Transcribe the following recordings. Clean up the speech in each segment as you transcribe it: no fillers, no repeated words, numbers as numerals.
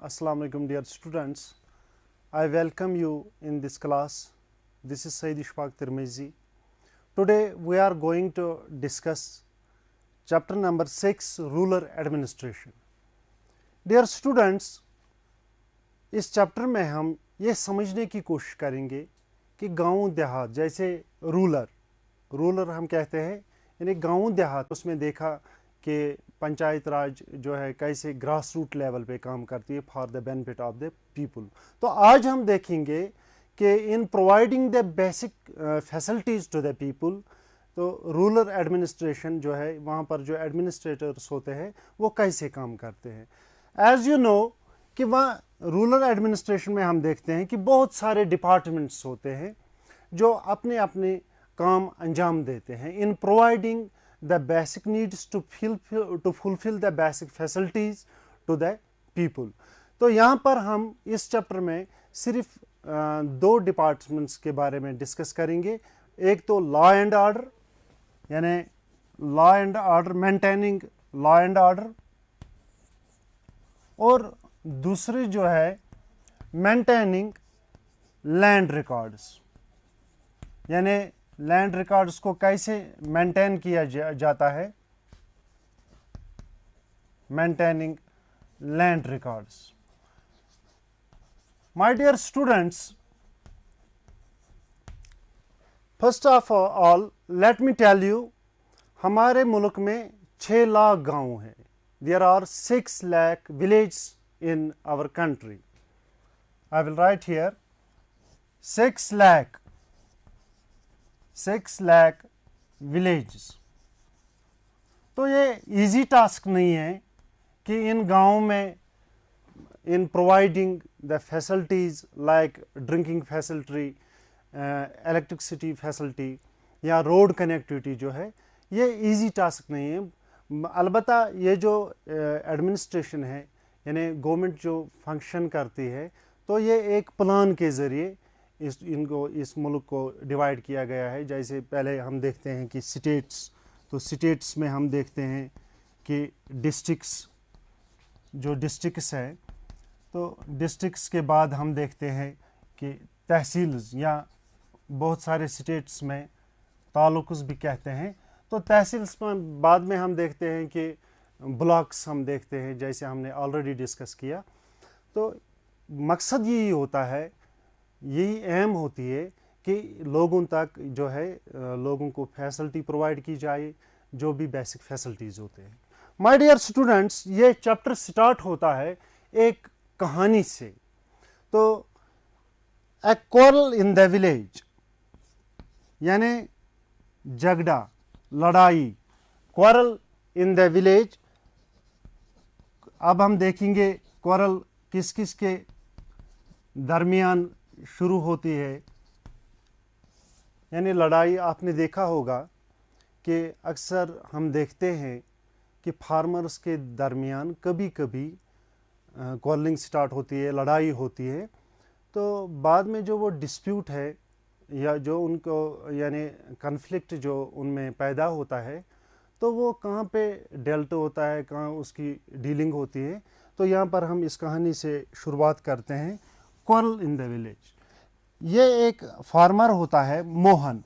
Assalamu alaikum dear students. I welcome you in this class. This is Sayyid Ishfaq Tirmizi. Today we are going to discuss chapter number 6 Rural Administration. Dear students, इस chapter में हम ये समझने की कोशिश करेंगे कि गांव देहात जैसे रूरल हम कहते हैं, यानी गांव देहात, उसमें देखा कि पंचायत राज जो है कैसे ग्रास रूट लेवल पे काम करती है for the benefit of the people. तो आज हम देखेंगे कि in providing the basic facilities to the people, तो रूरल एडमिनिस्ट्रेशन जो है वहाँ पर जो एडमिनिस्ट्रेटर्स होते हैं वो कैसे काम करते हैं. एज़ यू नो कि वहाँ रूरल एडमिनिस्ट्रेशन में हम देखते हैं कि बहुत सारे डिपार्टमेंट्स होते हैं जो अपने अपने काम अंजाम देते हैं in providing the basic needs to fulfill the basic facilities to the people. तो यहाँ पर हम इस चैप्टर में सिर्फ दो डिपार्टमेंट्स के बारे में डिस्कस करेंगे. एक तो लॉ एंड ऑर्डर, यानी law and order, maintaining law and order, और दूसरी जो है मेंटेनिंग लैंड रिकॉर्ड्स, यानी लैंड रिकॉर्ड्स को कैसे मेंटेन किया जाता है, maintaining land records. My dear students, first of all let me tell you, हमारे मुल्क में 6 लाख गांव हैं. There are 6 lakh villages in our country. I will write here 6 lakh villages. तो ये इजी टास्क नहीं है कि इन गाँव में इन providing the facilities like drinking facility, electricity facility या रोड कनेक्टिविटी जो है, ये इजी टास्क नहीं है. अलबत्ता ये जो एडमिनिस्ट्रेशन है, यानी गवर्नमेंट जो फंक्शन करती है, तो ये एक प्लान के ज़रिए इस मुल्क को डिवाइड किया गया है. जैसे पहले हम देखते हैं कि स्टेट्स, तो स्टेट्स में हम देखते हैं कि डिस्ट्रिक्ट्स हैं, तो डिस्ट्रिक्ट्स के बाद हम देखते हैं कि तहसील्स, या बहुत सारे स्टेट्स में तालुक्स भी कहते हैं. तो तहसील्स में बाद में हम देखते हैं कि ब्लॉक्स हम देखते हैं, जैसे हमने ऑलरेडी डिस्कस किया. तो मकसद यही होता है, यही एम होती है कि लोगों तक जो है लोगों को फैसिलिटी प्रोवाइड की जाए, जो भी बेसिक फैसिलिटीज़ होते हैं. माय डियर स्टूडेंट्स, ये चैप्टर स्टार्ट होता है एक कहानी से. तो ए क्वारल इन द विलेज, यानी झगड़ा, लड़ाई, क्वारल इन द विलेज. अब हम देखेंगे क्वारल किस किस के दरमियान शुरू होती है. यानी लड़ाई आपने देखा होगा कि अक्सर हम देखते हैं कि फार्मर्स के दरमियान कभी कभी क्वारलिंग स्टार्ट होती है, लड़ाई होती है. तो बाद में जो वो डिस्प्यूट है या जो उनको यानी कन्फ्लिक्ट जो उनमें पैदा होता है, तो वो कहाँ पे डेल्ट होता है, कहाँ उसकी डीलिंग होती है. तो यहाँ पर हम इस कहानी से शुरुआत करते हैं. Quarrel in the village. ये एक फार्मर होता है मोहन,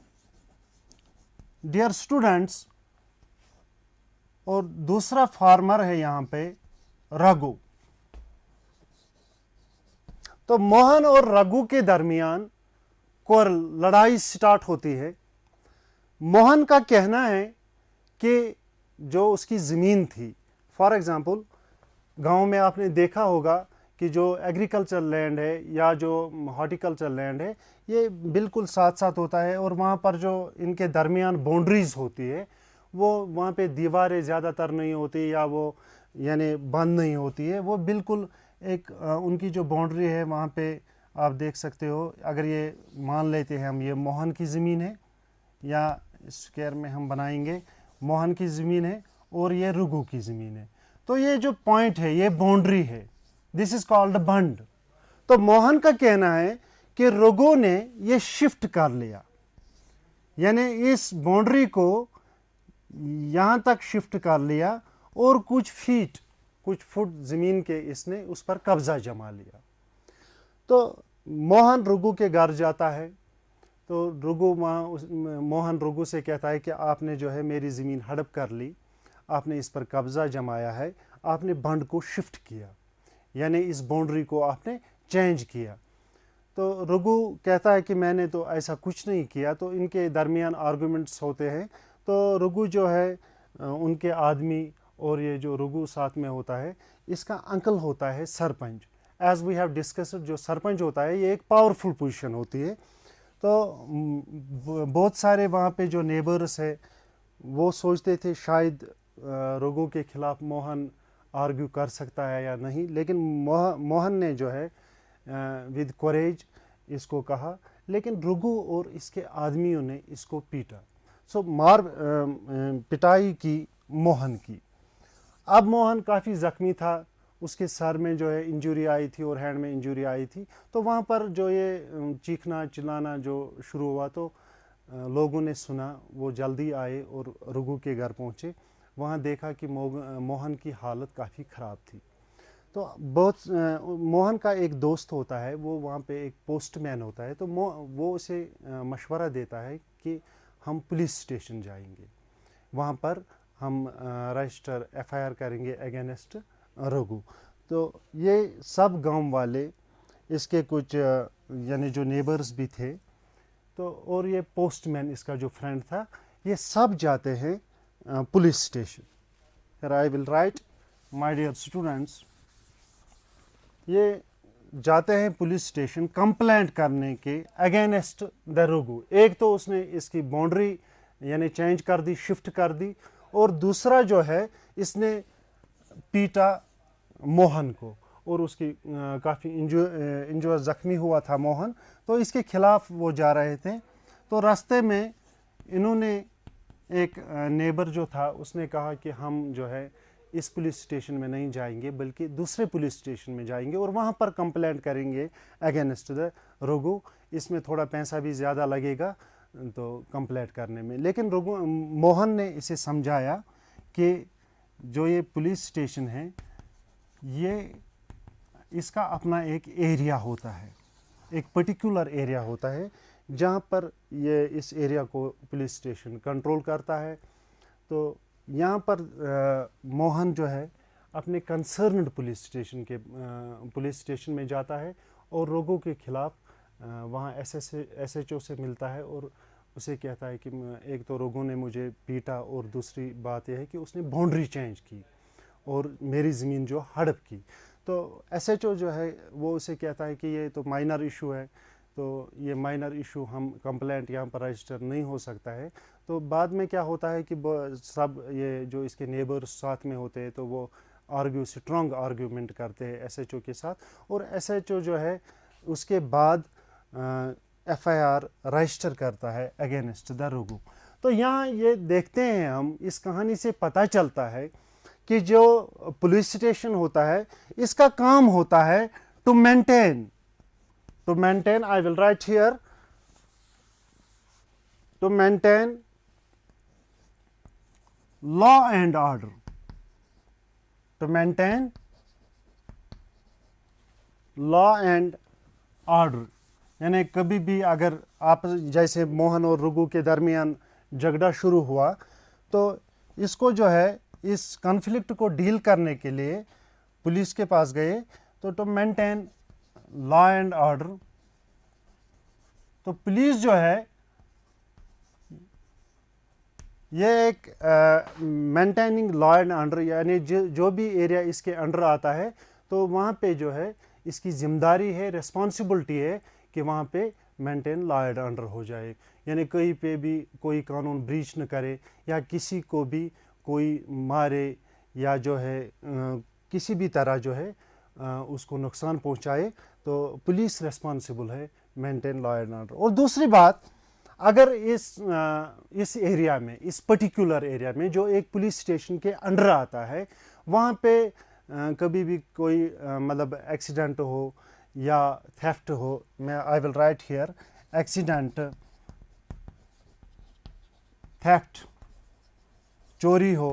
डियर स्टूडेंट्स, और दूसरा फार्मर है यहाँ पे रघु. तो मोहन और रघु के दरमियान क्वारल, लड़ाई स्टार्ट होती है. मोहन का कहना है कि जो उसकी ज़मीन थी, फॉर एग्ज़ाम्पल गांव में आपने देखा होगा कि जो एग्रीकल्चर लैंड है या जो हॉर्टिकल्चर लैंड है, ये बिल्कुल साथ साथ होता है, और वहाँ पर जो इनके दरमियान बाउंड्रीज़ होती है, वो वहाँ पे दीवारें ज़्यादातर नहीं होती या वो यानी बंद नहीं होती है. वो बिल्कुल एक उनकी जो बाउंड्री है वहाँ पे आप देख सकते हो. अगर ये मान लेते हैं हम, ये मोहन की ज़मीन है, या स्क्वायर में हम बनाएंगे मोहन की ज़मीन है और ये रघु की ज़मीन है. तो ये जो पॉइंट है, ये बाउंड्री है, दिस इज कॉल्ड बंड. तो मोहन का कहना है कि रघु ने ये शिफ्ट कर लिया, यानी इस बाउंड्री को यहाँ तक शिफ्ट कर लिया और कुछ कुछ फुट ज़मीन के इसने उस पर कब्ज़ा जमा लिया। तो मोहन रघु के घर जाता है, तो मोहन रघु से कहता है कि आपने जो है मेरी ज़मीन हड़प कर ली, आपने इस पर कब्ज़ा जमाया है, आपने बंड को शिफ्ट किया, यानी इस बाउंड्री को आपने चेंज किया। तो रघु कहता है कि मैंने तो ऐसा कुछ नहीं किया। तो इनके दरमियान आर्गूमेंट्स होते हैं। तो रघु जो है उनके आदमी और ये जो रघु साथ में होता है इसका अंकल होता है sarpanch. As we have discussed, जो सरपंच होता है ये एक पावरफुल पोजीशन होती है। तो बहुत सारे वहाँ पे जो नेबर्स है वो सोचते थे शायद रघु के खिलाफ मोहन आर्ग्यू कर सकता है या नहीं, लेकिन मोहन ने जो है विद कोरेज इसको कहा, लेकिन रघु और इसके आदमियों ने इसको पीटा। सो पिटाई की मोहन की। अब मोहन काफ़ी ज़ख्मी था, उसके सर में जो है इंजरी आई थी और हैंड में इंजरी आई थी। तो वहाँ पर जो ये चीखना चिल्लाना जो शुरू हुआ, तो लोगों ने सुना, वो जल्दी आए और रघु के घर पहुँचे। वहाँ देखा कि मोहन की हालत काफ़ी ख़राब थी। तो मोहन का एक दोस्त होता है, वो वहाँ पे एक पोस्टमैन होता है। तो वो उसे मशवरा देता है कि हम पुलिस स्टेशन जाएंगे, वहाँ पर हम रजिस्टर FIR करेंगे अगेंस्ट रघु। तो ये सब गांव वाले, इसके कुछ यानी जो नेबर्स भी थे, तो और ये पोस्टमैन इसका जो फ्रेंड था, ये सब जाते हैं police station. I will write my dear students, ये जाते हैं पुलिस स्टेशन कंप्लेंट करने के अगेंस्ट द रघु। एक तो उसने इसकी बाउंड्री यानी चेंज कर दी, शिफ्ट कर दी, और दूसरा जो है इसने पीटा मोहन को, और उसकी काफ़ी इंजर ज़ख्मी हुआ था मोहन। तो इसके खिलाफ वो जा रहे थे। तो रास्ते में इन्होंने एक नेबर जो था उसने कहा कि हम जो है इस पुलिस स्टेशन में नहीं जाएंगे, बल्कि दूसरे पुलिस स्टेशन में जाएंगे और वहाँ पर कंप्लेंट करेंगे अगेंस्ट द रघु। इसमें थोड़ा पैसा भी ज़्यादा लगेगा तो कंप्लेंट करने में। लेकिन मोहन ने इसे समझाया कि जो ये पुलिस स्टेशन है ये इसका अपना एक एरिया होता है, एक पर्टिकुलर एरिया होता है जहाँ पर ये इस एरिया को पुलिस स्टेशन कंट्रोल करता है। तो यहाँ पर मोहन जो है अपने कंसर्न्ड पुलिस स्टेशन में जाता है और रघु के खिलाफ वहाँ SHO से मिलता है और उसे कहता है कि एक तो रघु ने मुझे पीटा, और दूसरी बात यह है कि उसने बाउंड्री चेंज की और मेरी ज़मीन जो हड़प की। तो SHO जो है वो उसे कहता है कि ये तो माइनर इशू है, तो ये माइनर इशू हम कंप्लेंट यहाँ पर रजिस्टर नहीं हो सकता है। तो बाद में क्या होता है कि सब ये जो इसके नेबर्स साथ में होते हैं तो वो स्ट्रॉन्ग आर्ग्यूमेंट करते हैं SHO के साथ, और SHO जो है उसके बाद FIR रजिस्टर करता है अगेंस्ट द रघु। तो यहाँ ये देखते हैं हम, इस कहानी से पता चलता है कि जो पुलिस स्टेशन होता है इसका काम होता है to maintain, I will write here, to maintain law and order, to maintain law and order. यानी कभी भी अगर आप जैसे मोहन और रघु के दरमियान झगड़ा शुरू हुआ तो इसको जो है इस कॉन्फ्लिक्ट को डील करने के लिए पुलिस के पास गए। तो to maintain law and order, तो पुलिस जो है ये एक मेंटेनिंग लॉ एंड ऑर्डर, यानी जो भी एरिया इसके अंडर आता है तो वहाँ पे जो है इसकी जिम्मेदारी है, रिस्पॉन्सिबिलिटी है कि वहाँ पे मेंटेन लॉ एंड ऑर्डर हो जाए, यानी कहीं पे भी कोई कानून ब्रीच न करे या किसी को भी कोई मारे या जो है किसी भी तरह जो है उसको नुकसान पहुँचाए, तो पुलिस रिस्पॉन्सिबल है मेंटेन लॉ एंड ऑर्डर। और दूसरी बात, अगर इस एरिया में, इस पर्टिकुलर एरिया में जो एक पुलिस स्टेशन के अंडर आता है, वहाँ पे कभी भी कोई मतलब एक्सीडेंट हो या थेफ्ट हो, मैं आई will write here accident, theft, चोरी हो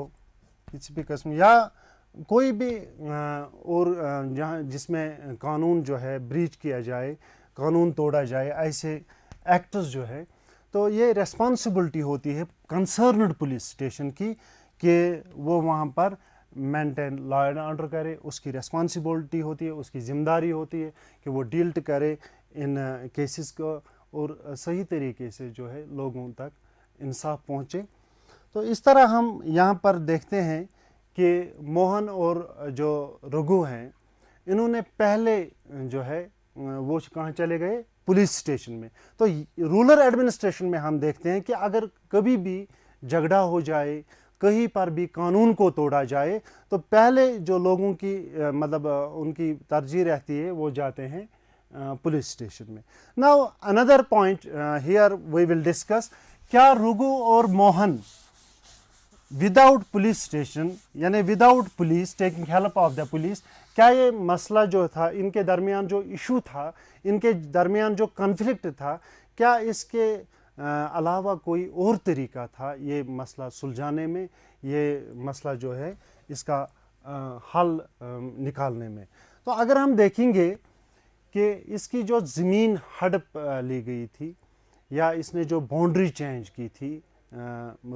किसी भी किस्म, या کوئی بھی اور جہاں جس میں قانون جو ہے بریچ کیا جائے, قانون توڑا جائے, ایسے ایکٹس جو ہے, تو یہ ریسپانسبلٹی ہوتی ہے کنسرنڈ پولیس اسٹیشن کی کہ وہ وہاں پر مینٹین لا اینڈ آرڈر کرے. اس کی ریسپانسبلٹی ہوتی ہے, اس کی ذمہ داری ہوتی ہے کہ وہ ڈیلٹ کرے ان کیسز کو اور صحیح طریقے سے جو ہے لوگوں تک انصاف پہنچے. تو اس طرح ہم یہاں پر دیکھتے ہیں کہ موہن اور جو رگو ہیں انہوں نے پہلے جو ہے وہ کہاں چلے گئے, پولیس اسٹیشن میں. تو رولر ایڈمنسٹریشن میں ہم دیکھتے ہیں کہ اگر کبھی بھی جھگڑا ہو جائے, کہیں پر بھی قانون کو توڑا جائے, تو پہلے جو لوگوں کی مطلب ان کی ترجیح رہتی ہے وہ جاتے ہیں پولیس اسٹیشن میں. Now another point here we will discuss, کیا رگو اور موہن وداؤٹ پولیس اسٹیشن یعنی without police taking help of the police, کیا یہ مسئلہ جو تھا, ان کے درمیان جو ایشو تھا, ان کے درمیان جو کنفلکٹ تھا, کیا اس کے علاوہ کوئی اور طریقہ تھا یہ مسئلہ سلجھانے میں, یہ مسئلہ جو ہے اس کا حل نکالنے میں؟ تو اگر ہم دیکھیں گے کہ اس کی جو زمین ہڑپ لی گئی تھی یا اس نے جو باؤنڈری چینج کی تھی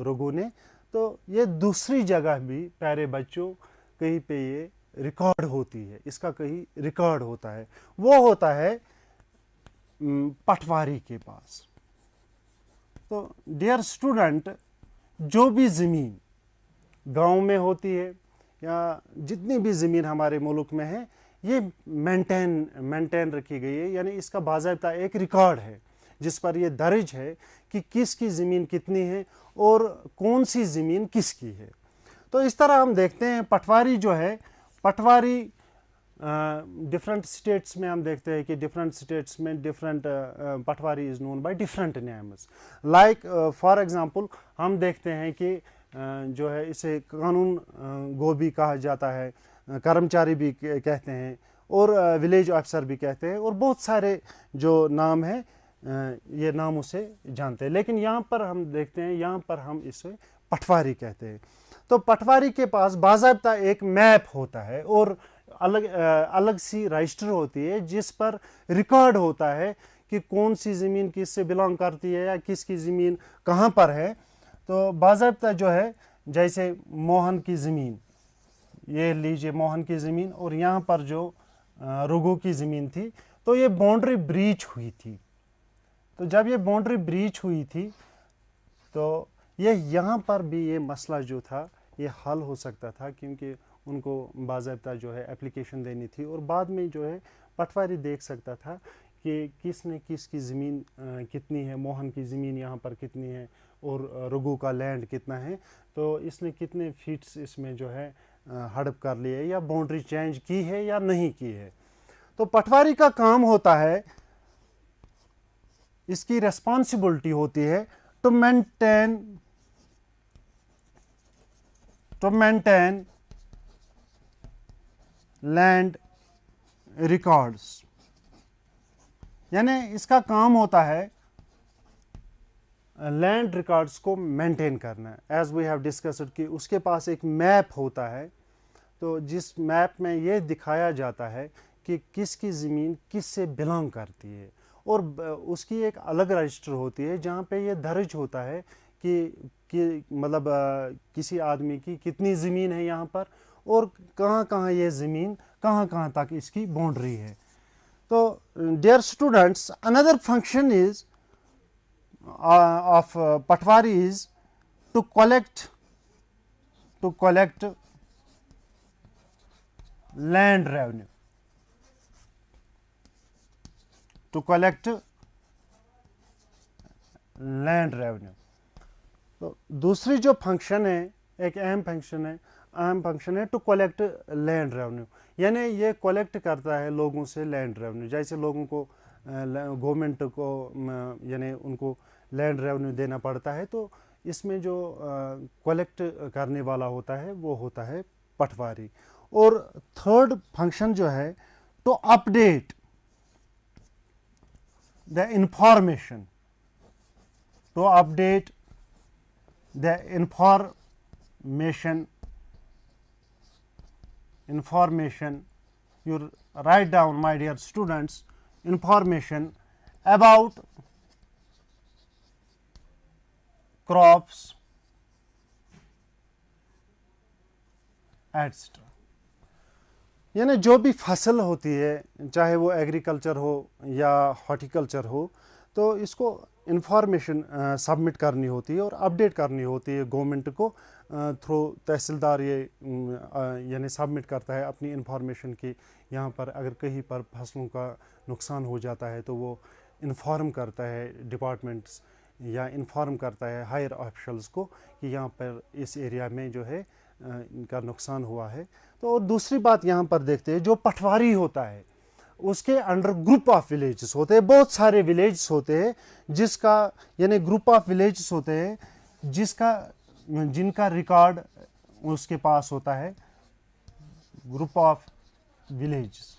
رگو نے, تو یہ دوسری جگہ بھی پیارے بچوں کہیں پہ یہ ریکارڈ ہوتی ہے, اس کا کہیں ریکارڈ ہوتا ہے. وہ ہوتا ہے پٹواری کے پاس. تو ڈیئر اسٹوڈنٹ, جو بھی زمین گاؤں میں ہوتی ہے یا جتنی بھی زمین ہمارے ملک میں ہے, یہ مینٹین رکھی گئی ہے, یعنی اس کا باضابطہ ایک ریکارڈ ہے جس پر یہ درج ہے کہ کس کی زمین کتنی ہے اور کون سی زمین کس کی ہے. تو اس طرح ہم دیکھتے ہیں پٹواری جو ہے, پٹواری ڈفرینٹ اسٹیٹس میں ہم دیکھتے ہیں کہ ڈفرینٹ اسٹیٹس میں different patwari is known by different names. Like for example ہم دیکھتے ہیں کہ جو ہے اسے قانون گو بھی کہا جاتا ہے, کرمچاری بھی کہتے ہیں, اور ولیج آفیسر بھی کہتے ہیں, اور بہت سارے جو نام ہیں یہ ناموں سے جانتے ہیں. لیکن یہاں پر ہم دیکھتے ہیں, یہاں پر ہم اسے پٹواری کہتے ہیں. تو پٹواری کے پاس باضابطہ ایک میپ ہوتا ہے اور الگ سی رجسٹر ہوتی ہے جس پر ریکارڈ ہوتا ہے کہ کون سی زمین کس سے بلانگ کرتی ہے یا کس کی زمین کہاں پر ہے. تو باضابطہ جو ہے جیسے موہن کی زمین, یہ لیجیے موہن کی زمین, اور یہاں پر جو رگو کی زمین تھی, تو یہ باؤنڈری بریچ ہوئی تھی. تو جب یہ باؤنڈری بریچ ہوئی تھی تو یہاں پر بھی یہ مسئلہ جو تھا یہ حل ہو سکتا تھا, کیونکہ ان کو باضابطہ جو ہے اپلیکیشن دینی تھی, اور بعد میں جو ہے پٹواری دیکھ سکتا تھا کہ کس نے کس کی زمین کتنی ہے, موہن کی زمین یہاں پر کتنی ہے اور رگو کا لینڈ کتنا ہے, تو اس نے کتنے فیٹس اس میں جو ہے ہڑپ کر لیے یا باؤنڈری چینج کی ہے یا نہیں کی ہے. تو پٹواری کا کام ہوتا ہے, اس کی ریسپانسبلٹی ہوتی ہے ٹو مینٹین لینڈ ریکارڈس, یعنی اس کا کام ہوتا ہے لینڈ ریکارڈس کو مینٹین کرنا. ایز وی ہیو ڈسکسڈ کہ اس کے پاس ایک میپ ہوتا ہے, تو جس میپ میں یہ دکھایا جاتا ہے کہ کس کی زمین کس سے بلانگ کرتی ہے, اور اس کی ایک الگ رجسٹر ہوتی ہے جہاں پہ یہ درج ہوتا ہے کہ مطلب کسی آدمی کی کتنی زمین ہے یہاں پر, اور کہاں کہاں یہ زمین کہاں کہاں تک اس کی باؤنڈری ہے. تو dear students, another function is of Patwari is to collect land revenue, to collect land revenue. تو دوسری جو فنکشن ہے, ایک اہم فنکشن ہے ٹو کلیکٹ لینڈ ریونیو, یعنی یہ کلیکٹ کرتا ہے لوگوں سے لینڈ ریونیو. جیسے لوگوں کو گورنمنٹ کو یعنی ان کو لینڈ ریونیو دینا پڑتا ہے, تو اس میں جو کلیکٹ کرنے والا ہوتا ہے وہ ہوتا ہے پٹواری. اور تھرڈ فنکشن جو ہے to update the information, information, you write down, my dear students, information about crops etc. यानी जो भी फसल होती है, चाहे वो एग्रीकल्चर हो या हॉर्टिकल्चर हो, तो इसको इंफॉर्मेशन सबमिट करनी होती है और अपडेट करनी होती है गवर्नमेंट को थ्रू तहसीलदार। ये यानी सबमिट करता है अपनी इंफॉर्मेशन की, यहाँ पर अगर कहीं पर फसलों का नुकसान हो जाता है तो वो इन्फॉर्म करता है डिपार्टमेंट्स या इन्फॉर्म करता है हायर ऑफिशल्स को कि यहाँ पर इस एरिया में जो है इनका नुकसान हुआ है। तो दूसरी बात यहाँ पर देखते हैं, जो पटवारी होता है उसके अंडर ग्रुप ऑफ विलेजेस होते हैं, बहुत सारे विलेजेस होते हैं जिसका यानी ग्रुप ऑफ विलेजेस होते हैं जिनका रिकॉर्ड उसके पास होता है, ग्रुप ऑफ विलेजेस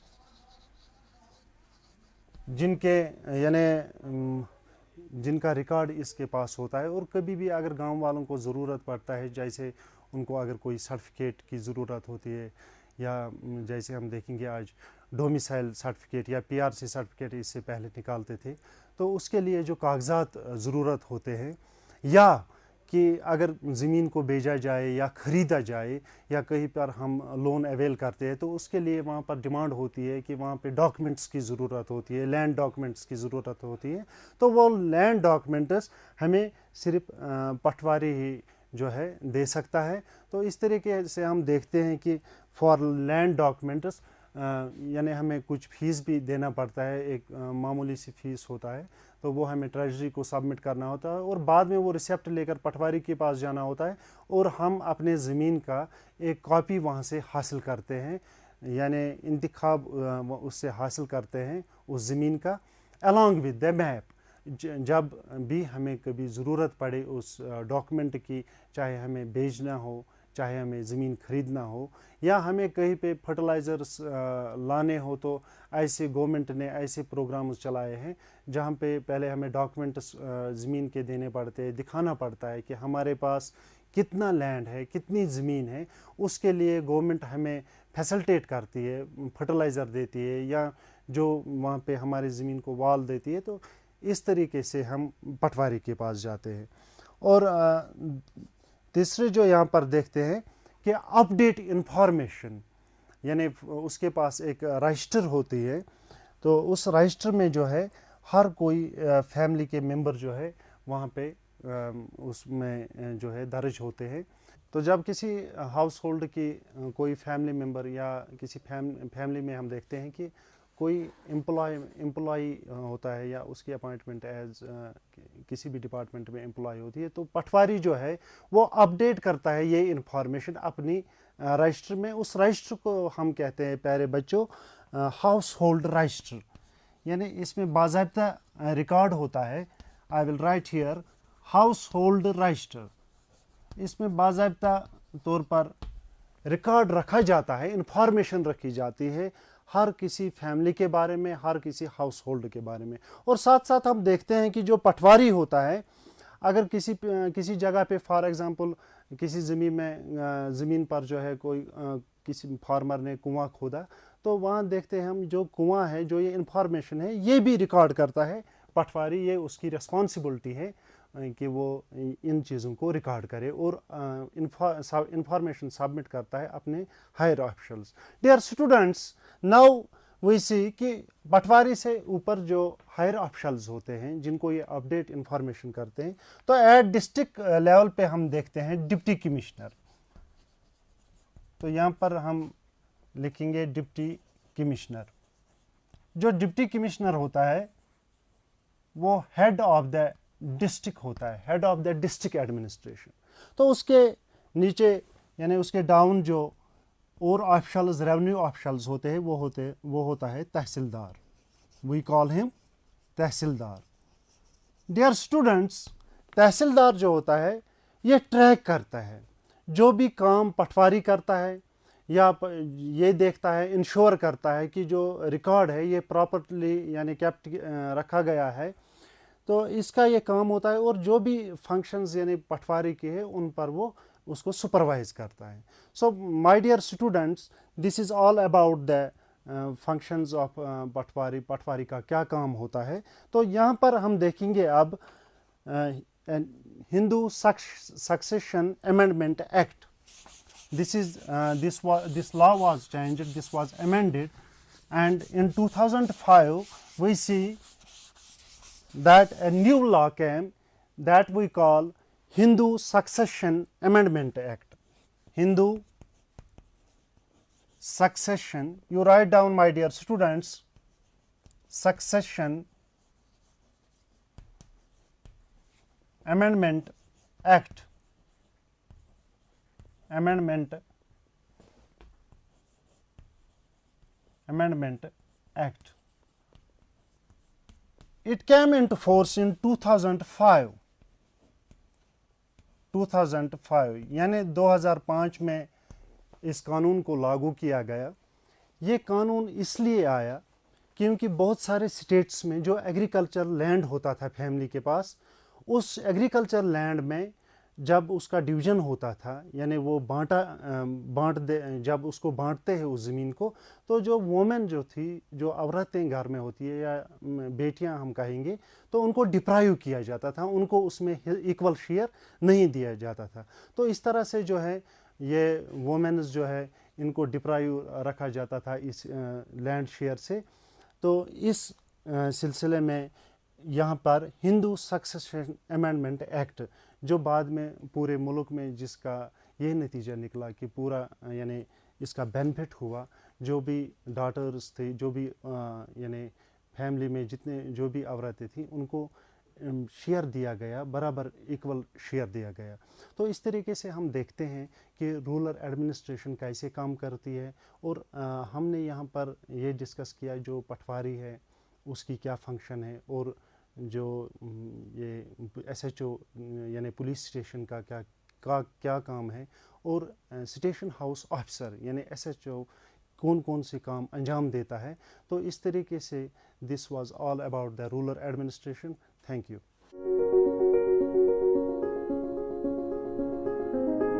जिनका रिकॉर्ड इसके पास होता है। और कभी भी अगर गांव वालों को ज़रूरत पड़ता है, जैसे उनको अगर कोई सर्टिफिकेट की ज़रूरत होती है या जैसे हम देखेंगे आज डोमिसाइल सर्टिफिकेट या पीआरसी सर्टिफिकेट इससे पहले निकालते थे, तो उसके लिए जो कागजात ज़रूरत होते हैं, या कि अगर ज़मीन को बेचा जाए या ख़रीदा जाए या कहीं पर हम लोन अवेल करते हैं, तो उसके लिए वहाँ पर डिमांड होती है कि वहाँ पे डॉक्यूमेंट्स की ज़रूरत होती है, लैंड डॉक्यूमेंट्स की ज़रूरत होती है। तो वो लैंड डॉक्यूमेंट्स हमें सिर्फ पटवारी ही जो है दे सकता है। तो इस तरीके से हम देखते हैं कि फॉर लैंड डॉक्यूमेंट्स यानी हमें कुछ फ़ीस भी देना पड़ता है, एक मामूली सी फ़ीस होता है, तो वो हमें ट्रेजरी को सबमिट करना होता है और बाद में वो रिसिप्ट लेकर पटवारी के पास जाना होता है और हम अपने ज़मीन का एक कॉपी वहाँ से हासिल करते हैं, यानी इंतखाब उससे हासिल करते हैं उस ज़मीन का, अलॉन्ग विद द मैप। जब भी हमें कभी ज़रूरत पड़े उस डॉक्यूमेंट की, चाहे हमें बेचना हो, चाहे हमें ज़मीन ख़रीदना हो, या हमें कहीं पे फर्टिलाइज़र्स लाने हो, तो ऐसे गवर्नमेंट ने ऐसे प्रोग्राम्स चलाए हैं जहाँ पे पहले हमें डॉक्यूमेंट्स ज़मीन के देने पड़ते हैं, दिखाना पड़ता है कि हमारे पास कितना लैंड है, कितनी ज़मीन है। उसके लिए गवर्नमेंट हमें फैसिलिटेट करती है, फर्टिलाइज़र देती है या जो वहाँ पे हमारी ज़मीन को वाल देती है। तो इस तरीके से हम पटवारी के पास जाते हैं। और तीसरे जो यहाँ पर देखते हैं कि अपडेट इंफॉर्मेशन, यानी उसके पास एक रजिस्टर होती है, तो उस रजिस्टर में जो है हर कोई फैमिली के मेंबर जो है वहाँ पे उसमें जो है दर्ज होते हैं। तो जब किसी हाउस होल्ड की कोई फैमिली मेंबर या किसी फैमिली में हम देखते हैं कि कोई एम्प्लॉय होता है या उसकी अपॉइंटमेंट एज किसी भी डिपार्टमेंट में एम्प्लॉय होती है, तो पटवारी जो है वो अपडेट करता है ये इंफॉर्मेशन अपनी रजिस्टर में। उस रजिस्टर को हम कहते हैं प्यारे बच्चों हाउस होल्ड रजिस्टर, यानी इसमें बाज़ाब्ता रिकॉर्ड होता है। आई will write here house hold register. इसमें बाज़ाब्ता तौर पर रिकॉर्ड रखा जाता है, इंफॉर्मेशन रखी जाती है हर किसी फैमिली के बारे में, हर किसी हाउस होल्ड के बारे में। और साथ साथ हम देखते हैं कि जो पटवारी होता है, अगर किसी जगह पे फॉर एग्ज़ाम्पल किसी ज़मीन पर जो है कोई किसी फार्मर ने कुआं खोदा, तो वहाँ देखते हैं हम जो कुआं है, जो ये इंफॉर्मेशन है, ये भी रिकॉर्ड करता है पटवारी। ये उसकी रिस्पॉन्सिबिलिटी है कि वो इन चीज़ों को रिकॉर्ड करे और इंफॉर्मेशन सबमिट करता है अपने higher officials. Dear students, now we see कि पटवारी से ऊपर जो हायर ऑफिशल्स होते हैं जिनको ये अपडेट इंफॉर्मेशन करते हैं, तो एट डिस्ट्रिक्ट लेवल पे हम देखते हैं डिप्टी कमिश्नर। तो यहाँ पर हम लिखेंगे डिप्टी कमिश्नर। जो डिप्टी कमिश्नर होता है वो हेड ऑफ द डिस्ट्रिक्ट होता है, head of the district administration. तो उसके नीचे यानी उसके डाउन जो और ऑफिशल्स, रेवेन्यू ऑफिशल्स होते हैं, वो होता है tehsildar. We call him tehsildar. Dear students, tehsildar जो होता है ये ट्रैक करता है जो भी काम पटवारी करता है, या ये देखता है, इंश्योर करता है कि जो रिकॉर्ड है ये प्रॉपर्ली यानी कैप्ट रखा गया है। तो इसका ये काम होता है। और जो भी फंक्शंस यानी पटवारी के हैं उन पर वो اس کو سپروائز کرتا ہے. So my dear students, this is all about the functions of patwari. Patwari کا کیا کام ہوتا ہے. تو یہاں پر ہم دیکھیں گے اب Hindu succession amendment act. this law was changed, this was amended, and in 2005 we see that a new law came that we call Hindu Succession Amendment Act. Hindu Succession, you write down my dear students, Succession Amendment Act. Amendment Act. It came into force in 2005. 2005 یعنی 2005 میں اس قانون کو لاگو کیا گیا. یہ قانون اس لیے آیا کیونکہ بہت سارے اسٹیٹس میں جو ایگریکلچر لینڈ ہوتا تھا فیملی کے پاس, اس ایگریکلچر لینڈ میں جب اس کا ڈویژن ہوتا تھا, یعنی وہ جب اس کو بانٹتے ہیں اس زمین کو, تو جو وومن جو تھی, جو عورتیں گھر میں ہوتی ہے یا بیٹیاں ہم کہیں گے, تو ان کو ڈپرائیو کیا جاتا تھا, ان کو اس میں ایکول شیئر نہیں دیا جاتا تھا. تو اس طرح سے جو ہے یہ وومنز جو ہے ان کو ڈپرائیو رکھا جاتا تھا اس لینڈ شیئر سے. تو اس سلسلے میں یہاں پر ہندو سکسیشن امینڈمنٹ ایکٹ, جو بعد میں پورے ملک میں جس کا یہ نتیجہ نکلا کہ پورا یعنی اس کا بینیفٹ ہوا, جو بھی ڈاٹرز تھے, جو بھی یعنی فیملی میں جتنے جو بھی عورتیں تھیں, ان کو شیئر دیا گیا, برابر ایکول شیئر دیا گیا. تو اس طریقے سے ہم دیکھتے ہیں کہ رولر ایڈمنسٹریشن کیسے کام کرتی ہے. اور ہم نے یہاں پر یہ ڈسکس کیا جو پٹواری ہے اس کی کیا فنکشن ہے, اور جو یہ ایس ایچ او یعنی پولیس اسٹیشن کا کیا کام ہے, اور اسٹیشن ہاؤس آفیسر یعنی ایس ایچ او کون سے کام انجام دیتا ہے. تو اس طریقے سے this was all about the ruler administration. Thank you.